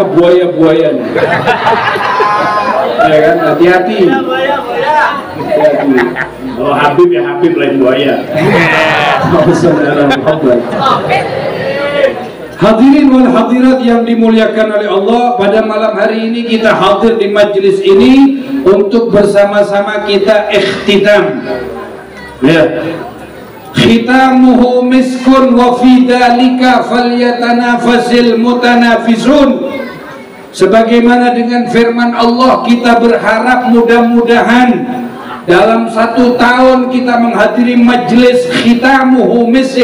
sama buaya-buaya nih. Ya kan, hati-hati. Kalau Habib ya Habib, lain buaya. Hadirin wal hadirat yang dimuliakan oleh Allah, pada malam hari ini kita hadir di majlis ini untuk bersama-sama kita ikhtitam. Ya. Khitamuhu miskun wa fi dzalika falyatanafasil mutanafisun. Sebagaimana dengan firman Allah, kita berharap mudah-mudahan dalam 1 tahun kita menghadiri majlis khitamuhu misk,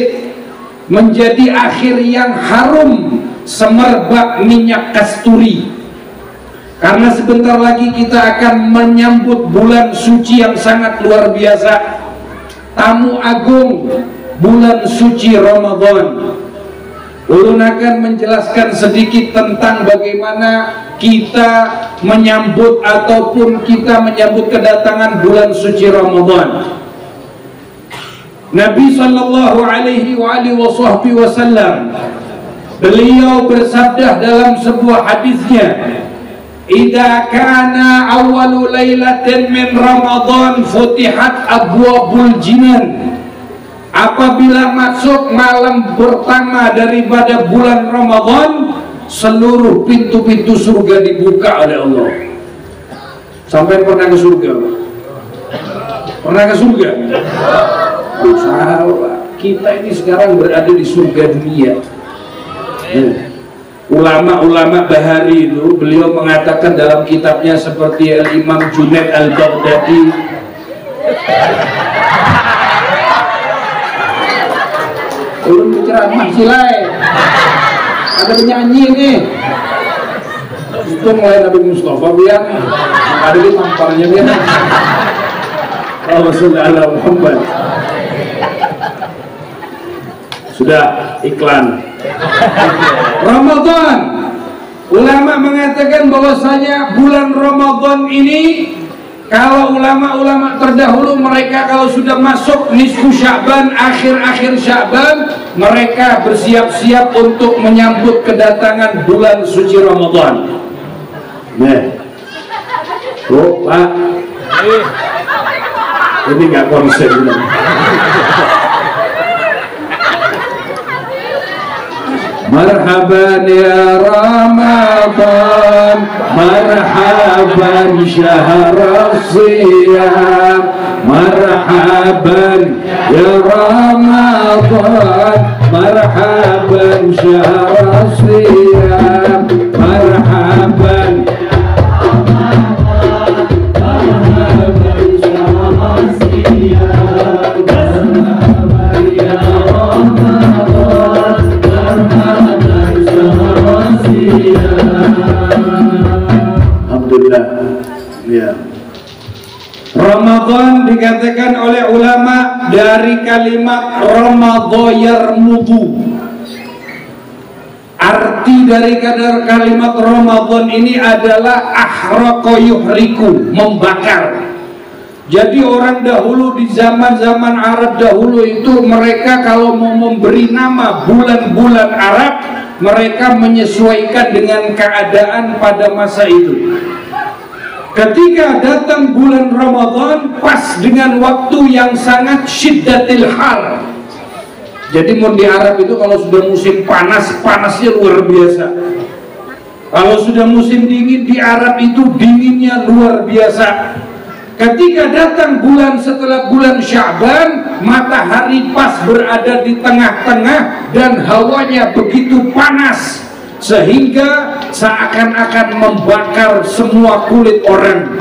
menjadi akhir yang harum semerbak minyak kasturi. Karena sebentar lagi kita akan menyambut bulan suci yang sangat luar biasa, tamu agung bulan suci Ramadan. Ulun akan menjelaskan sedikit tentang bagaimana kita menyambut ataupun kita menyambut kedatangan bulan suci Ramadan. Nabi sallallahu alaihi wasallam beliau bersabda dalam sebuah hadisnya, "Idza kana awwalu lailatin min Ramadan futihat abwabul jinan." Apabila masuk malam pertama daripada bulan Ramadan, seluruh pintu-pintu surga dibuka oleh Allah. Sampai pernah ke surga? Pernah ke surga? Kita ini sekarang berada di surga dunia. Ulama-ulama Bahari itu, beliau mengatakan dalam kitabnya seperti Imam Junaid Al-Baghdadi, ulun berceramah silai, ada penyanyi nih, itu mulai Nabi Mustafa biar ada di tamparnya biar. Allahumma Muhammad. Sudah iklan. Ramadan, ulama mengatakan bahwasanya bulan Ramadan ini, kalau ulama-ulama terdahulu mereka kalau sudah masuk nisfu Sya'ban, akhir-akhir Sya'ban, mereka bersiap-siap untuk menyambut kedatangan bulan suci Ramadan. Nah, oh Pak, ini nggak konsen. Marhaban ya Ramadan, marhaban syahr siyam, marhaban ya Ramadan, marhaban syahr siyam, marhaban Alhamdulillah. Ya. Ramadan dikatakan oleh ulama dari kalimat Ramadhan yarmudu. Arti dari kalimat Ramadan ini adalah ahraqa yuhriku, membakar. Jadi orang dahulu di zaman-zaman Arab dahulu itu, mereka kalau mau memberi nama bulan-bulan Arab, mereka menyesuaikan dengan keadaan pada masa itu. Ketika datang bulan Ramadan pas dengan waktu yang sangat syiddatil har. Jadi di Arab itu kalau sudah musim panas, panasnya luar biasa. Kalau sudah musim dingin di Arab itu dinginnya luar biasa. Ketika datang bulan setelah bulan Sya'ban, matahari pas berada di tengah-tengah dan hawanya begitu panas sehingga seakan-akan membakar semua kulit orang.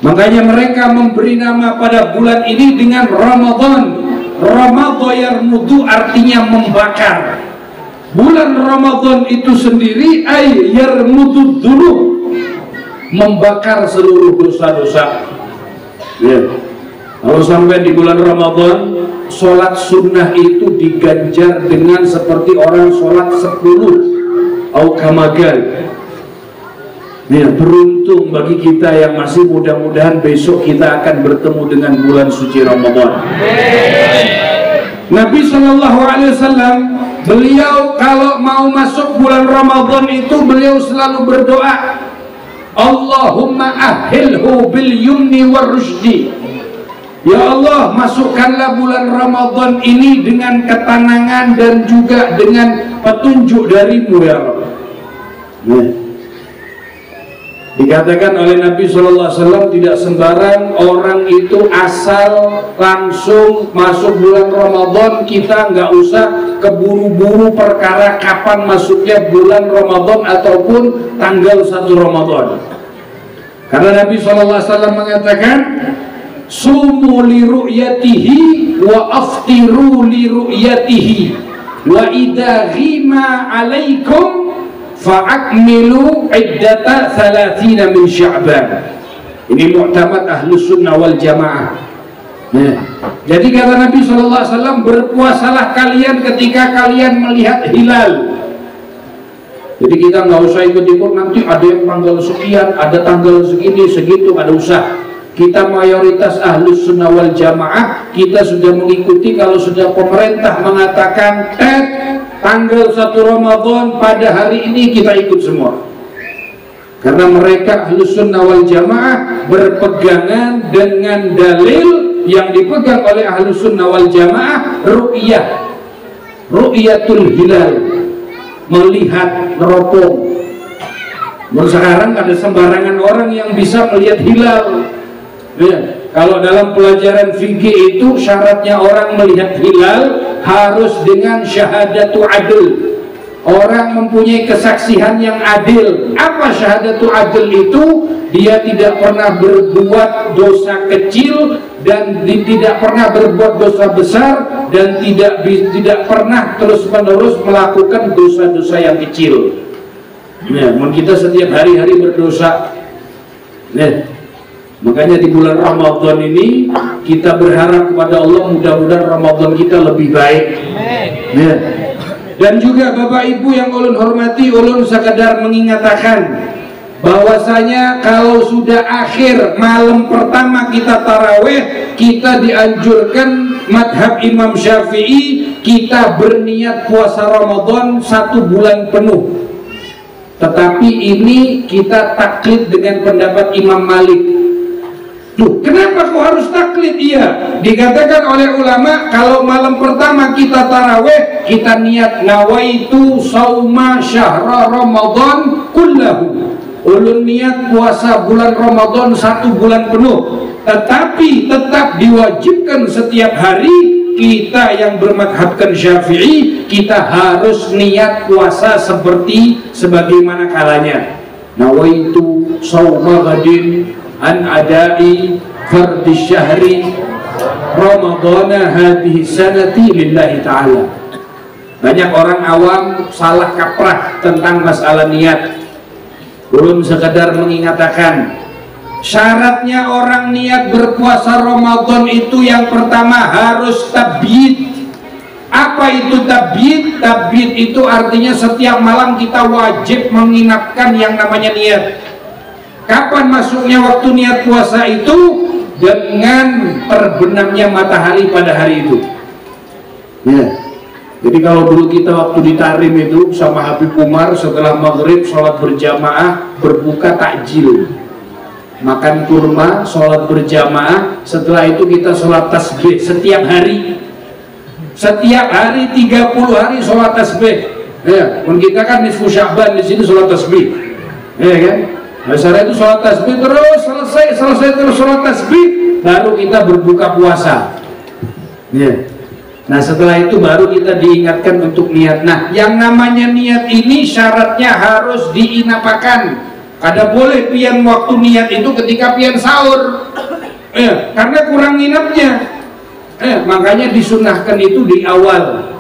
Makanya mereka memberi nama pada bulan ini dengan Ramadan. Ramadhan yarmudu artinya membakar. Bulan Ramadan itu sendiri ay yarmudu dzunub, membakar seluruh dosa-dosa. Ya. Kalau sampai di bulan Ramadan, sholat sunnah itu diganjar dengan seperti orang sholat 10 aukamagal. Ya, beruntung bagi kita yang masih, mudah-mudahan besok kita akan bertemu dengan bulan suci Ramadan. Nabi SAW beliau kalau mau masuk bulan Ramadan itu beliau selalu berdoa, Allahumma ahilhu bil yumni war rusydi. Ya Allah, masukkanlah bulan Ramadan ini dengan ketenangan dan juga dengan petunjuk darimu ya Allah. Dikatakan oleh Nabi SAW, tidak sembarang orang itu asal langsung masuk bulan Ramadan. Kita nggak usah keburu-buru perkara kapan masuknya bulan Ramadan ataupun tanggal 1 Ramadan. Karena Nabi SAW mengatakan, sumu li ru'yatihi wa aftiru li ru'yatihi wa idha ghima alaikum fa'akmilu iddata 30 min Sya'ban. Ini mu'tamad Ahlus Sunnah wal Jamaah. Jadi kata Nabi SAW, berpuasalah kalian ketika kalian melihat hilal. Jadi kita nggak usah ikut-ikut, nanti ada yang tanggal sekian, ada tanggal segini, segitu, ada usah. Kita mayoritas Ahlus Sunnah wal Jamaah, kita sudah mengikuti kalau sudah pemerintah mengatakan tanggal 1 Ramadan pada hari ini, kita ikut semua. Karena mereka Ahlus Sunnah wal Jamaah berpegangan dengan dalil yang dipegang oleh Ahlus Sunnah wal Jamaah, ru'yatul hilal, melihat neropong. Sekarang ada sembarangan orang yang bisa melihat hilal. Ya, kalau dalam pelajaran fikih itu syaratnya orang melihat hilal harus dengan syahadatu adil. Orang mempunyai kesaksian yang adil. Apa syahadatu adil itu? Dia tidak pernah berbuat dosa kecil dan tidak pernah berbuat dosa besar dan tidak pernah terus-menerus melakukan dosa-dosa yang kecil. Ya, kita setiap hari-hari berdosa. Nah, makanya di bulan Ramadan ini kita berharap kepada Allah, mudah-mudahan Ramadan kita lebih baik. Ya. Dan juga Bapak Ibu yang ulun hormati, ulun sekadar mengingatkan bahwasanya kalau sudah akhir malam pertama kita taraweh, kita dianjurkan madhab Imam Syafi'i, kita berniat puasa Ramadan 1 bulan penuh. Tetapi ini kita taklid dengan pendapat Imam Malik. Tuh, kenapa kok harus taklid? Iya, dikatakan oleh ulama kalau malam pertama kita taraweh, kita niat nawaitu sauma syahra Ramadan kullahu. Ulun niat puasa bulan Ramadan 1 bulan penuh. Tetapi tetap diwajibkan setiap hari. Kita yang bermadhabkan Syafi'i, kita harus niat puasa sebagaimana kalanya. Nawaitu sauma ghadin an adai fardhi syahri Ramadana hadhihi sanati lillahi ta'ala. Banyak orang awam salah kaprah tentang masalah niat. Belum sekadar mengingatkan, syaratnya orang niat berpuasa Ramadan itu yang pertama harus tabyid. Apa itu tabyid? Tabyid itu artinya setiap malam kita wajib menginapkan yang namanya niat. Kapan masuknya waktu niat puasa itu? Dengan terbenamnya matahari pada hari itu. Ya. Jadi kalau dulu kita waktu di Tarim itu sama Habib Umar, setelah maghrib sholat berjamaah, berbuka takjil, makan kurma, sholat berjamaah. Setelah itu kita sholat tasbih setiap hari. Setiap hari 30 hari sholat tasbih. Ya, kita kan nisfu Sya'ban di sini sholat tasbih. Ya kan? Biasanya itu sholat tasbih terus selesai terus sholat tasbih, baru kita berbuka puasa. Ya. Nah setelah itu baru kita diingatkan untuk niat. Nah yang namanya niat ini syaratnya harus diinapakan. Ada boleh pian waktu niat itu ketika pian sahur. Karena kurang nginapnya. Makanya disunahkan itu di awal.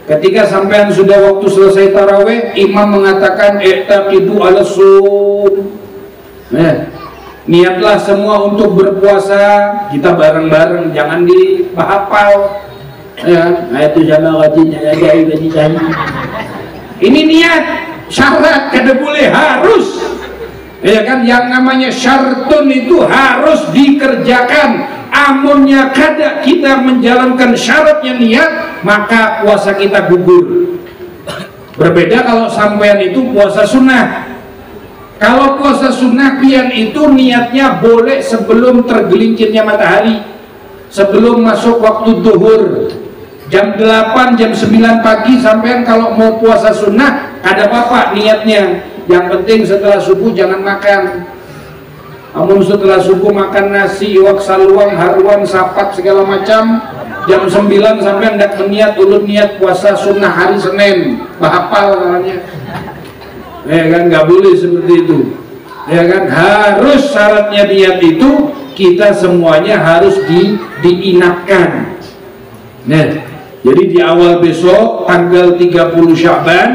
Ketika sampean sudah waktu selesai taraweh, imam mengatakan i'taqidu ala sum. Niatlah semua untuk berpuasa. Kita bareng-bareng, jangan dihafal. Nah itu sama wajibnya ada ibadi tadi. Ini niat syarat, kada boleh, harus. Ya kan, yang namanya syartun itu harus dikerjakan. Amunnya kada kita menjalankan syaratnya niat, maka puasa kita gugur. Berbeda kalau sampean itu puasa sunnah. Kalau puasa sunnah pian itu niatnya boleh sebelum tergelincirnya matahari, sebelum masuk waktu duhur, jam 8, jam 9 pagi sampean kalau mau puasa sunnah ada apa-apa niatnya. Yang penting setelah subuh jangan makan. Namun setelah subuh makan nasi, iwak saluang, haruan, sapat segala macam, jam 9 sampai hendak berniat ulun niat puasa sunnah hari Senin, bahapal namanya. Ya kan, nggak boleh seperti itu. Ya kan, harus syaratnya niat itu kita semuanya harus diinapkan. Nah, jadi di awal besok tanggal 30 Sya'ban,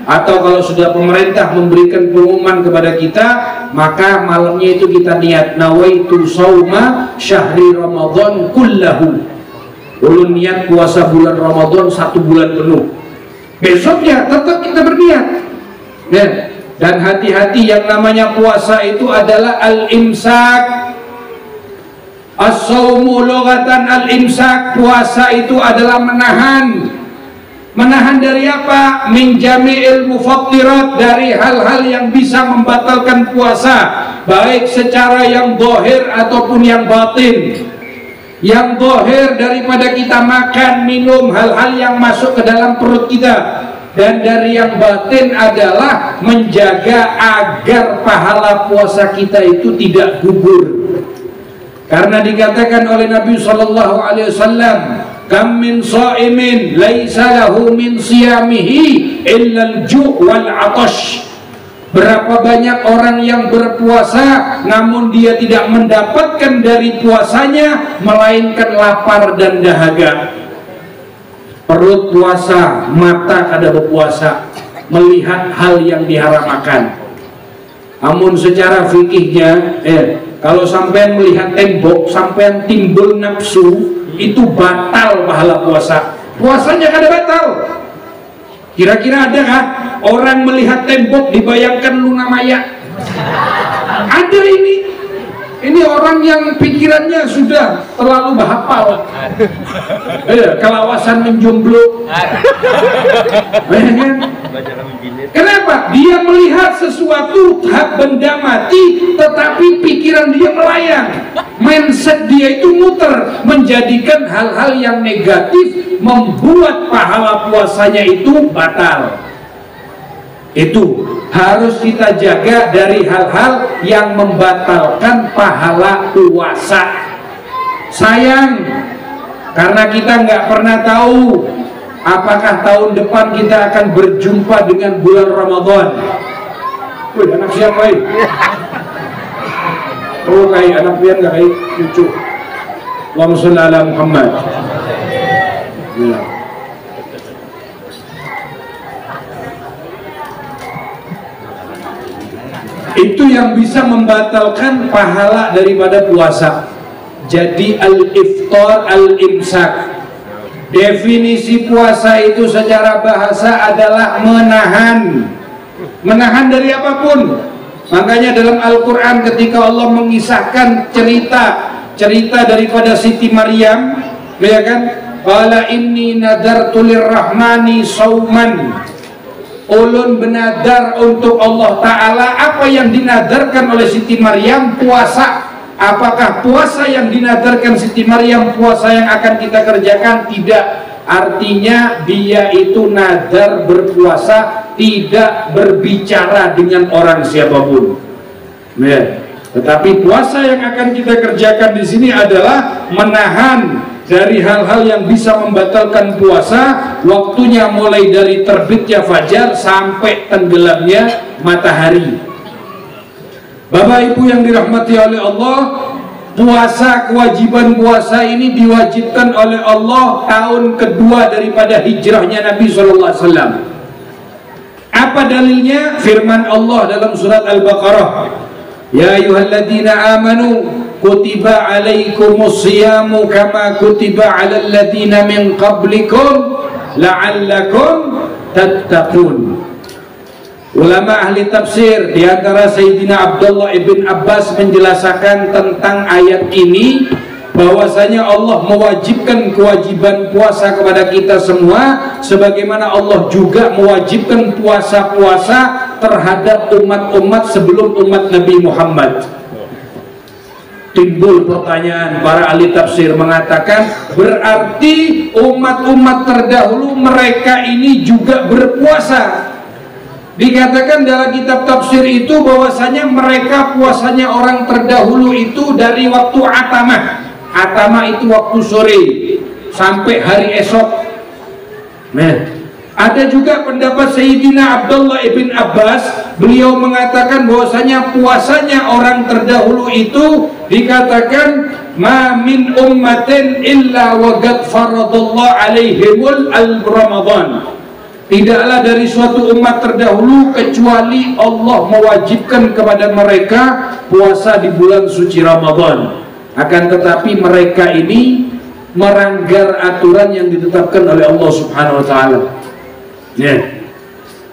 atau kalau sudah pemerintah memberikan pengumuman kepada kita, maka malamnya itu kita niat nawaitu shauma syahri Ramadan kullahu. Ulun niat puasa bulan Ramadan 1 bulan penuh. Besoknya tetap kita berniat. Ya. Dan hati-hati, yang namanya puasa itu adalah al-imsak. As-shaumu lughatan al-imsak. Puasa itu adalah menahan. Menahan dari apa? Min jami'il mufattirat, dari hal-hal yang bisa membatalkan puasa, baik secara yang zahir ataupun yang batin. Yang zahir daripada kita makan, minum, hal-hal yang masuk ke dalam perut kita. Dan dari yang batin adalah menjaga agar pahala puasa kita itu tidak gugur. Karena dikatakan oleh Nabi sallallahu alaihi wasallam, kam min shaimin laisa lahu min siyamihi illa al-ju' wal 'atash. Berapa banyak orang yang berpuasa namun dia tidak mendapatkan dari puasanya melainkan lapar dan dahaga. Perut puasa, mata kada berpuasa, melihat hal yang diharamkan. Namun secara fikihnya, kalau sampean melihat tembok, sampean timbul nafsu, itu batal pahala puasa. Puasanya kada batal. Kira-kira ada kah orang melihat tembok dibayangkan Luna Maya? Ada ini. Ini orang yang pikirannya sudah terlalu bahapal. Kelawasan menjomblo. Kenapa? Dia melihat sesuatu benda mati, tetapi pikiran dia melayang. Mindset dia itu muter, menjadikan hal-hal yang negatif, membuat pahala puasanya itu batal. Itu harus kita jaga dari hal-hal yang membatalkan pahala puasa. Sayang, karena kita nggak pernah tahu apakah tahun depan kita akan berjumpa dengan bulan Ramadan. Wih, anak siapa ini? Oh, kayak anak pian nggak kayak cucu. Allahumma sholli ala Muhammad. Ya. Itu yang bisa membatalkan pahala daripada puasa. Jadi al-iftar, al-imsak. Definisi puasa itu secara bahasa adalah menahan. Menahan dari apapun. Makanya dalam Al-Quran ketika Allah mengisahkan cerita daripada Siti Maryam, ya kan? Qala inni nadartu lirrahmani sauman. Ulun benadar untuk Allah Ta'ala. Apa yang dinadarkan oleh Siti Maryam? Puasa. Apakah puasa yang dinadarkan Siti Maryam puasa yang akan kita kerjakan? Tidak. Artinya dia itu nadar berpuasa, tidak berbicara dengan orang siapapun. Ya. Tetapi puasa yang akan kita kerjakan di sini adalah menahan dari hal-hal yang bisa membatalkan puasa. Waktunya mulai dari terbitnya fajar sampai tenggelamnya matahari. Bapak Ibu yang dirahmati oleh Allah, puasa, kewajiban puasa ini diwajibkan oleh Allah tahun kedua daripada hijrahnya Nabi SAW. Apa dalilnya? Firman Allah dalam surat Al-Baqarah, ya ayyuhalladzina amanu kutiba alaikumus siyamu kama kutiba alal ladzina min qablikum la'allakum tattaqun. Ulama ahli tafsir diantara Sayyidina Abdullah ibn Abbas menjelaskan tentang ayat ini bahwasanya Allah mewajibkan kewajiban puasa kepada kita semua, sebagaimana Allah juga mewajibkan puasa-puasa terhadap umat-umat sebelum umat Nabi Muhammad. Timbul pertanyaan, para ahli tafsir mengatakan berarti umat-umat terdahulu mereka ini juga berpuasa. Dikatakan dalam kitab tafsir itu bahwasanya mereka puasanya orang terdahulu itu dari waktu atamah. Atamah itu waktu sore sampai hari esok. Nah, ada juga pendapat Sayyidina Abdullah ibn Abbas, beliau mengatakan bahwasanya puasanya orang terdahulu itu dikatakan ma min ummatin illa wa qad faradallahu alaihimul al-Ramadan. Tidaklah dari suatu umat terdahulu kecuali Allah mewajibkan kepada mereka puasa di bulan suci Ramadan. Akan tetapi mereka ini melanggar aturan yang ditetapkan oleh Allah Subhanahu wa taala. Ya.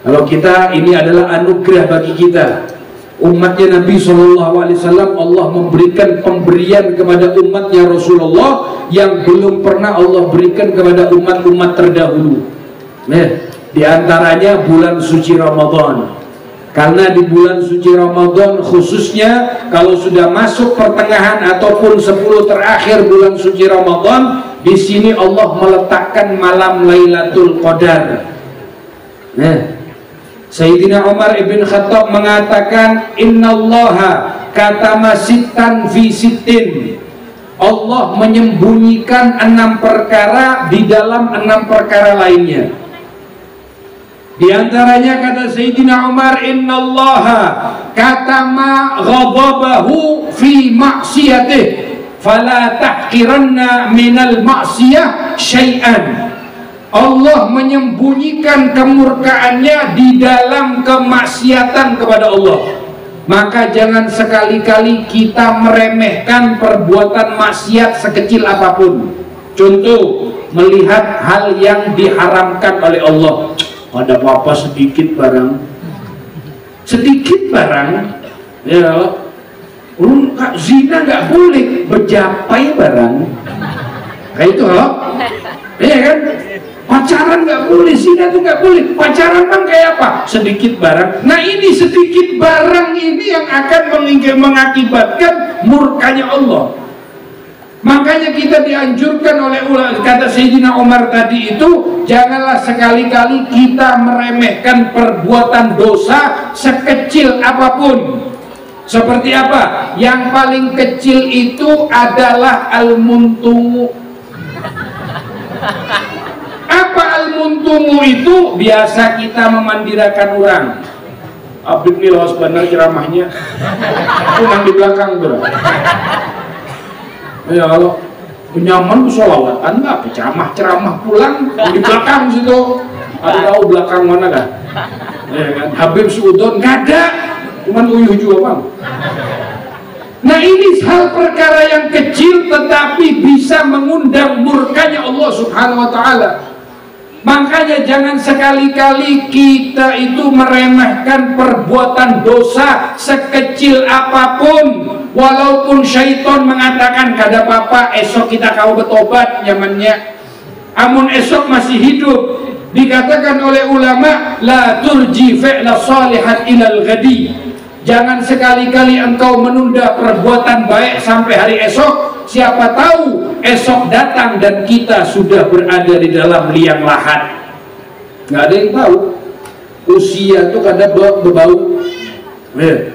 Kalau kita, ini adalah anugerah bagi kita. Umatnya Nabi SAW, Allah memberikan pemberian kepada umatnya Rasulullah yang belum pernah Allah berikan kepada umat-umat terdahulu. Ya. Di antaranya bulan suci Ramadan. Karena di bulan suci Ramadan khususnya kalau sudah masuk pertengahan ataupun 10 terakhir bulan suci Ramadan, di sini Allah meletakkan malam Lailatul Qadar. Nah, Sayyidina Umar ibn Khattab mengatakan innallaha katama sittan fi sittin. Allah menyembunyikan 6 perkara di dalam 6 perkara lainnya. Di antaranya kata Sayyidina Umar, innallaha katama ghadabahu fi ma'siyatih fala tahqiranna minal ma'siyah syai'an. Allah menyembunyikan kemurkaannya di dalam kemaksiatan kepada Allah. Maka jangan sekali-kali kita meremehkan perbuatan maksiat sekecil apapun. Contoh, melihat hal yang diharamkan oleh Allah. Ada apa-apa sedikit barang, ya, zina nggak boleh, berjapai barang, kayak itu loh, ya kan? Pacaran nggak boleh, zina tuh nggak boleh, pacaran bang kayak apa? Sedikit barang. Nah ini sedikit barang ini yang akan mengakibatkan murkanya Allah. Makanya kita dianjurkan oleh ulama, kata Sayyidina Umar tadi itu, janganlah sekali-kali kita meremehkan perbuatan dosa sekecil apapun. Seperti apa? Yang paling kecil itu adalah al-muntungu. Apa al-muntungu itu? Biasa kita memandirakan orang. Abid nih lawas benar ceramahnya. Pulang di belakang bro. Ya kalau nyaman sholawatan nggak, ceramah pulang di belakang situ. Ada tahu belakang mana kan? Ya kan? Habib Suudon nggak ada, cuman uyuh juga bang. Nah ini hal perkara yang kecil tetapi bisa mengundang murkanya Allah Subhanahu Wa Taala. Makanya jangan sekali-kali kita itu meremehkan perbuatan dosa sekecil apapun. Walaupun syaitan mengatakan kada apa-apa, esok kita kau bertobat nyamannya. Amun esok masih hidup, dikatakan oleh ulama la turji fi'la salihat ilal ghadi. Jangan sekali-kali engkau menunda perbuatan baik sampai hari esok. Siapa tahu esok datang dan kita sudah berada di dalam liang lahat. Nggak ada yang tahu. Usia itu kadang berbau.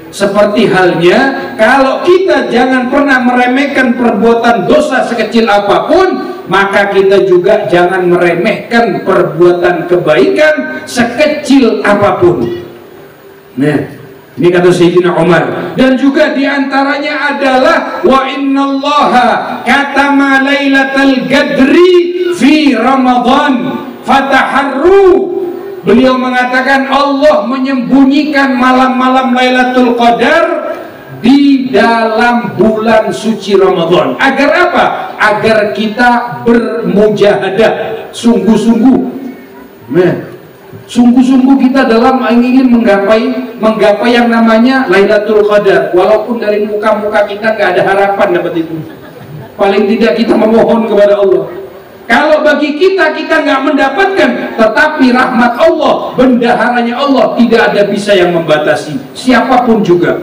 Seperti halnya kalau kita jangan pernah meremehkan perbuatan dosa sekecil apapun, maka kita juga jangan meremehkan perbuatan kebaikan sekecil apapun. Nah, ini kata Sayyidina Umar. Dan juga diantaranya adalah wa innallaha katama lailatal qadri fi Ramadan fataharru. Beliau mengatakan Allah menyembunyikan malam-malam Lailatul Qadar di dalam bulan suci Ramadan. Agar apa? Agar kita bermujahadah, sungguh-sungguh. Nah, sungguh-sungguh kita dalam ingin menggapai yang namanya Lailatul Qadar. Walaupun dari muka-muka kita nggak ada harapan dapat itu. paling tidak kita memohon kepada Allah. Kalau bagi kita nggak mendapatkan, tetapi rahmat Allah, bendaharanya Allah, tidak ada bisa yang membatasi siapapun juga.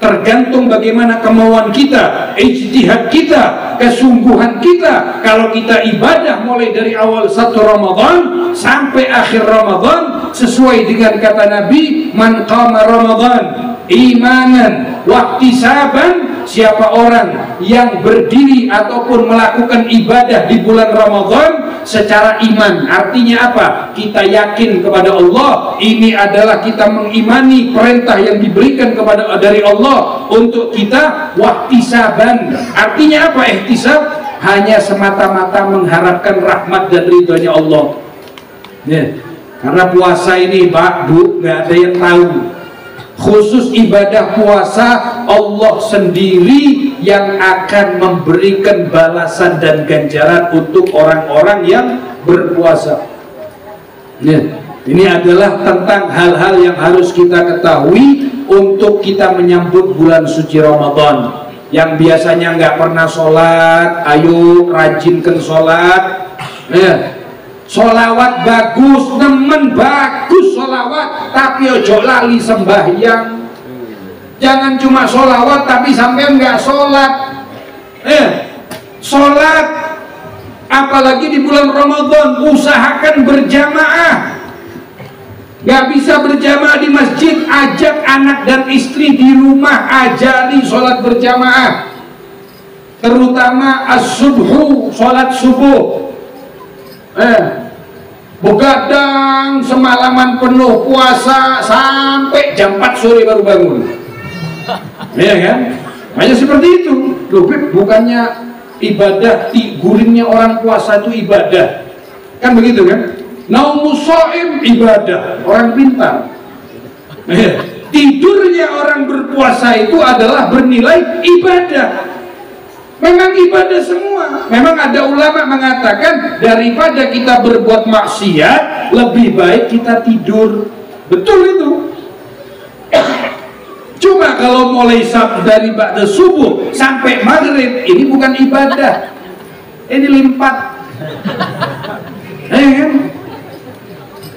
Tergantung bagaimana kemauan kita, ijtihad kita, kesungguhan kita. Kalau kita ibadah mulai dari awal 1 Ramadan sampai akhir Ramadan, sesuai dengan kata Nabi, man qama Ramadan imanan wahtisaban, siapa orang yang berdiri ataupun melakukan ibadah di bulan Ramadan secara iman. Artinya apa? Kita yakin kepada Allah, ini adalah kita mengimani perintah yang diberikan dari Allah untuk kita. Wahtisaban, artinya apa? Ihtisab, hanya semata-mata mengharapkan rahmat dan ridhonya Allah. Ya. Karena puasa ini Pak Bu, nggak ada yang tahu. Khusus ibadah puasa, Allah sendiri yang akan memberikan balasan dan ganjaran untuk orang-orang yang berpuasa. Ya, ini adalah tentang hal-hal yang harus kita ketahui untuk kita menyambut bulan suci Ramadan. Yang biasanya nggak pernah sholat, ayo rajinkan sholat. Ya. Sholawat bagus, nemen bagus sholawat, tapi ojo lali sembahyang. Jangan cuma sholawat tapi sampai enggak sholat. Sholat, apalagi di bulan Ramadan, usahakan berjamaah. Gak bisa berjamaah di masjid, ajak anak dan istri di rumah, ajari sholat berjamaah. Terutama as-subhu, sholat subuh. Begadang semalaman penuh puasa sampai jam 4 sore baru bangun. Iya kan? Hanya seperti itu. Loh, bukannya ibadah, gulingnya orang puasa itu ibadah. Kan begitu kan? Naumus shaim ibadah, orang pintar. Tidurnya orang berpuasa itu adalah bernilai ibadah. Memang ibadah semua. Memang ada ulama mengatakan daripada kita berbuat maksiat, lebih baik kita tidur. Betul itu. Cuma kalau mulai dari ba'da subuh sampai maghrib, ini bukan ibadah, ini limpat.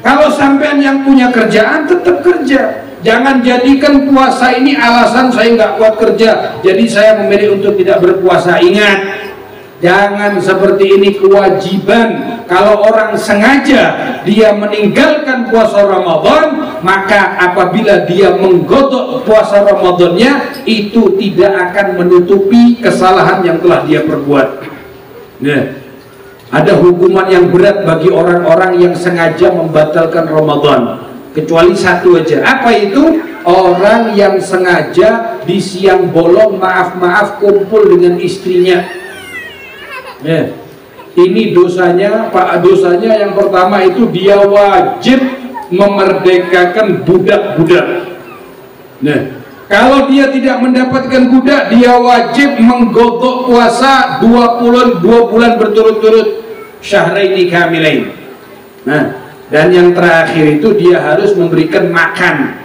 Kalau sampean yang punya kerjaan, tetap kerja. Jangan jadikan puasa ini alasan saya nggak kuat kerja, jadi saya memilih untuk tidak berpuasa. Ingat, jangan seperti ini. Kewajiban kalau orang sengaja dia meninggalkan puasa Ramadan, maka apabila dia menggodok puasa Ramadannya, itu tidak akan menutupi kesalahan yang telah dia perbuat. Nah, ada hukuman yang berat bagi orang-orang yang sengaja membatalkan Ramadan. Kecuali satu aja. Apa itu? Orang yang sengaja di siang bolong maaf-maaf kumpul dengan istrinya. Ya. Ini dosanya, dosanya yang pertama itu dia wajib memerdekakan budak-budak. Nah, kalau dia tidak mendapatkan budak, dia wajib menggodok puasa 22 bulan berturut-turut, syahraini kamilain. Nah, dan yang terakhir itu dia harus memberikan makan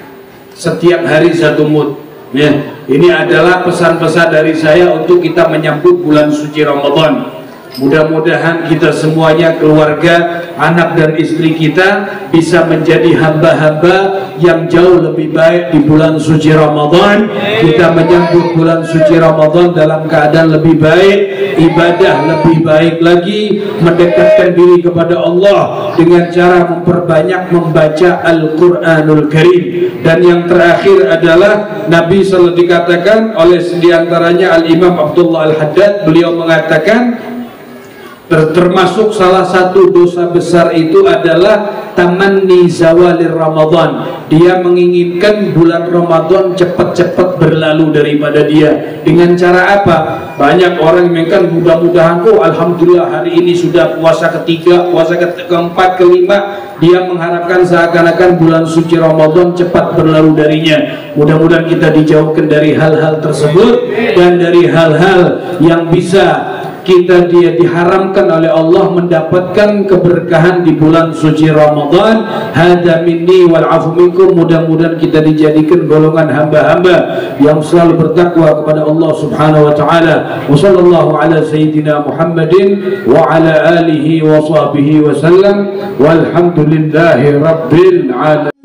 setiap hari 1 mud. Ya, ini adalah pesan-pesan dari saya untuk kita menyambut bulan suci Ramadan. Mudah-mudahan kita semuanya, keluarga, anak dan istri kita bisa menjadi hamba-hamba yang jauh lebih baik di bulan suci Ramadan. Kita menyambut bulan suci Ramadan dalam keadaan lebih baik, ibadah lebih baik lagi, mendekatkan diri kepada Allah dengan cara memperbanyak membaca Al-Quranul Karim. Dan yang terakhir adalah Nabi selalu dikatakan oleh diantaranya Al-Imam Abdullah Al-Haddad, beliau mengatakan termasuk salah satu dosa besar itu adalah tamanni zawalir Ramadan. Dia menginginkan bulan Ramadan cepat-cepat berlalu daripada dia. Dengan cara apa? Banyak orang menginginkan mudah-mudahan, oh alhamdulillah hari ini sudah puasa ketiga, puasa keempat, kelima. Dia mengharapkan seakan-akan bulan suci Ramadan cepat berlalu darinya. Mudah-mudahan kita dijauhkan dari hal-hal tersebut dan dari hal-hal yang bisa kita dia diharamkan oleh Allah mendapatkan keberkahan di bulan suci Ramadan. Hada minni wal afu minkum. Mudah-mudahan kita dijadikan golongan hamba-hamba yang selalu bertakwa kepada Allah Subhanahu wa taala. Wa sallallahu ala sayyidina Muhammadin wa ala alihi wa sahbihi wa sallam. Walhamdulillahi rabbil alamin.